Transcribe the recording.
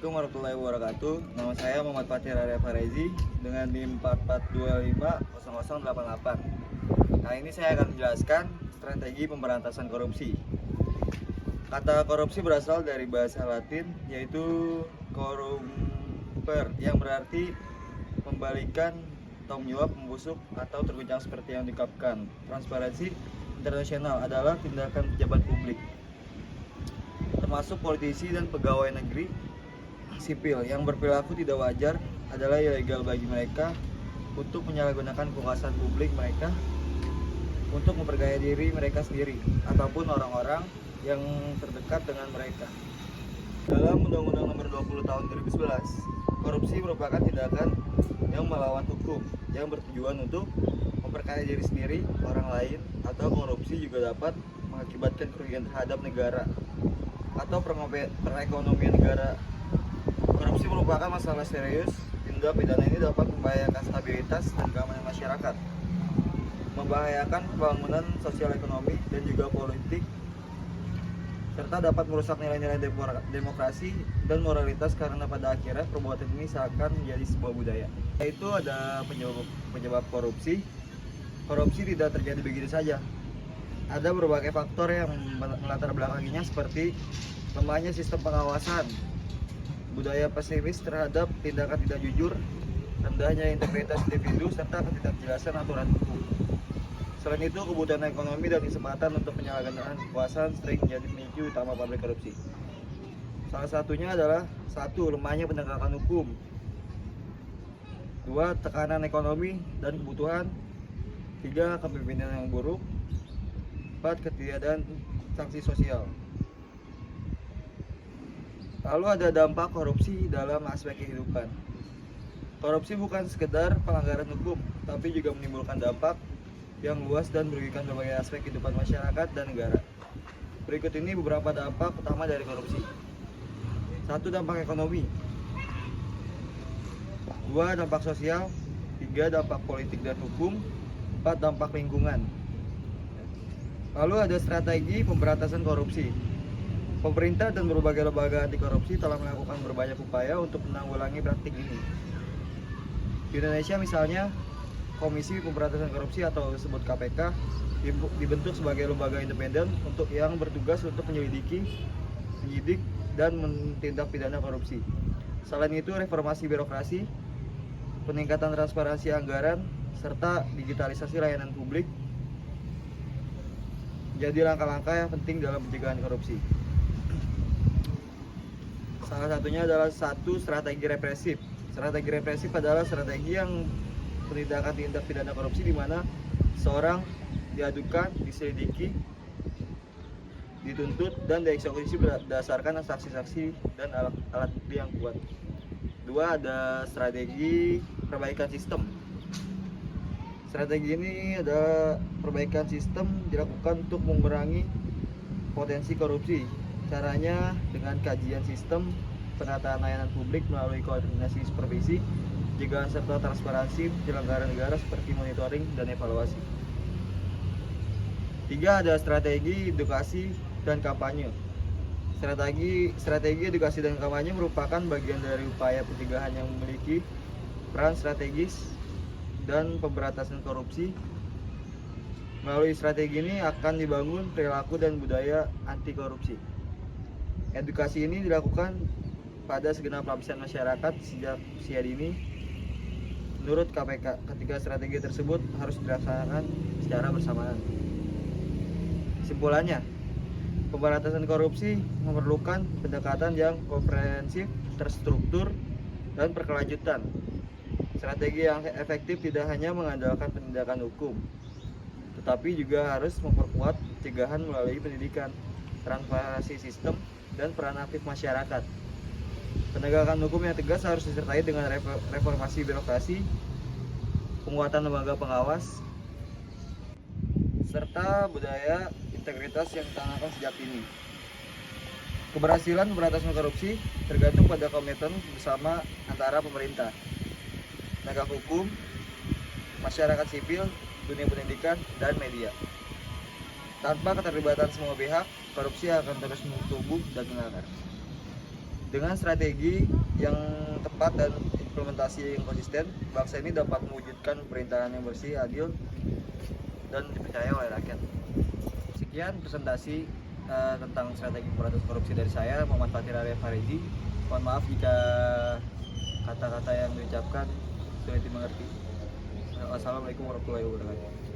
Assalamualaikum warahmatullahi wabarakatuh. Nama saya Muhammad Fathir Arya Farezi dengan NIM 44250088. Nah, ini saya akan menjelaskan strategi pemberantasan korupsi. Kata korupsi berasal dari bahasa Latin yaitu corrumper yang berarti membalikan, tanggung jawab, membusuk atau terguncang seperti yang diungkapkan. Transparansi internasional adalah tindakan pejabat publik termasuk politisi dan pegawai negeri sipil yang berperilaku tidak wajar adalah ilegal bagi mereka untuk menyalahgunakan kekuasaan publik mereka untuk memperkaya diri mereka sendiri ataupun orang-orang yang terdekat dengan mereka. Dalam Undang-Undang Nomor 20 Tahun 2011, korupsi merupakan tindakan yang melawan hukum yang bertujuan untuk memperkaya diri sendiri, orang lain, atau korupsi juga dapat mengakibatkan kerugian terhadap negara atau perekonomian negara. Korupsi merupakan masalah serius. Tindak pidana ini dapat membahayakan stabilitas dan keamanan masyarakat, membahayakan pembangunan sosial ekonomi dan juga politik, serta dapat merusak nilai-nilai demokrasi dan moralitas karena pada akhirnya perbuatan ini seakan menjadi sebuah budaya. Yaitu ada penyebab korupsi. Korupsi tidak terjadi begitu saja. Ada berbagai faktor yang melatar belakanginya seperti lemahnya sistem pengawasan, budaya pesimis terhadap tindakan tidak jujur, rendahnya integritas individu, serta ketidakjelasan aturan hukum. Selain itu, kebutuhan ekonomi dan kesempatan untuk penyalahgunaan kekuasaan sering menjadi pemicu utama pabrik korupsi. Salah satunya adalah 1. Lemahnya penegakan hukum, 2. Tekanan ekonomi dan kebutuhan, 3. Kepemimpinan yang buruk, 4. Ketiadaan sanksi sosial. Lalu ada dampak korupsi dalam aspek kehidupan. Korupsi bukan sekedar pelanggaran hukum, tapi juga menimbulkan dampak yang luas dan merugikan berbagai aspek kehidupan masyarakat dan negara. Berikut ini beberapa dampak utama dari korupsi. 1. Dampak ekonomi, 2. Dampak sosial, 3. Dampak politik dan hukum, 4. Dampak lingkungan. Lalu ada strategi pemberantasan korupsi. Pemerintah dan berbagai lembaga anti korupsi telah melakukan berbanyak upaya untuk menanggulangi praktik ini. Di Indonesia misalnya, Komisi Pemberantasan Korupsi atau disebut KPK dibentuk sebagai lembaga independen yang bertugas untuk menyelidiki, menyidik, dan menindak pidana korupsi. Selain itu, reformasi birokrasi, peningkatan transparansi anggaran, serta digitalisasi layanan publik menjadi langkah-langkah yang penting dalam pencegahan korupsi. Salah satunya adalah 1. Strategi represif. Strategi represif adalah strategi yang penindakan tindak pidana korupsi di mana seorang diadukan, diselidiki, dituntut, dan dieksekusi berdasarkan saksi-saksi dan alat bukti yang kuat. 2. Ada strategi perbaikan sistem. Strategi ini adalah perbaikan sistem dilakukan untuk mengurangi potensi korupsi. Caranya dengan kajian sistem, penataan layanan publik melalui koordinasi supervisi, pencegahan serta transparansi penyelenggaraan negara seperti monitoring dan evaluasi. 3. Ada strategi edukasi dan kampanye. Strategi edukasi dan kampanye merupakan bagian dari upaya pencegahan yang memiliki peran strategis dan pemberantasan korupsi. Melalui strategi ini akan dibangun perilaku dan budaya anti korupsi. Edukasi ini dilakukan pada segenap lapisan masyarakat sejak usia dini. Menurut KPK, ketika strategi tersebut harus dilaksanakan secara bersamaan. Kesimpulannya, pemberantasan korupsi memerlukan pendekatan yang komprehensif, terstruktur, dan berkelanjutan. Strategi yang efektif tidak hanya mengandalkan penindakan hukum, tetapi juga harus memperkuat pencegahan melalui pendidikan, transparansi sistem, dan peran aktif masyarakat. Penegakan hukum yang tegas harus disertai dengan reformasi birokrasi, penguatan lembaga pengawas, serta budaya integritas yang ditanamkan sejak dini. Keberhasilan pemberantasan korupsi tergantung pada komitmen bersama antara pemerintah, penegak hukum, masyarakat sipil, dunia pendidikan, dan media. Tanpa keterlibatan semua pihak, korupsi akan terus tumbuh dan mengakar. Dengan strategi yang tepat dan implementasi yang konsisten, bangsa ini dapat mewujudkan pemerintahan yang bersih, adil, dan dipercaya oleh rakyat. Sekian presentasi tentang strategi pemberantasan korupsi dari saya, Muhammad Fatir Arya Fariji. Mohon maaf jika kata-kata yang diucapkan sulit dimengerti. Wassalamualaikum warahmatullahi wabarakatuh.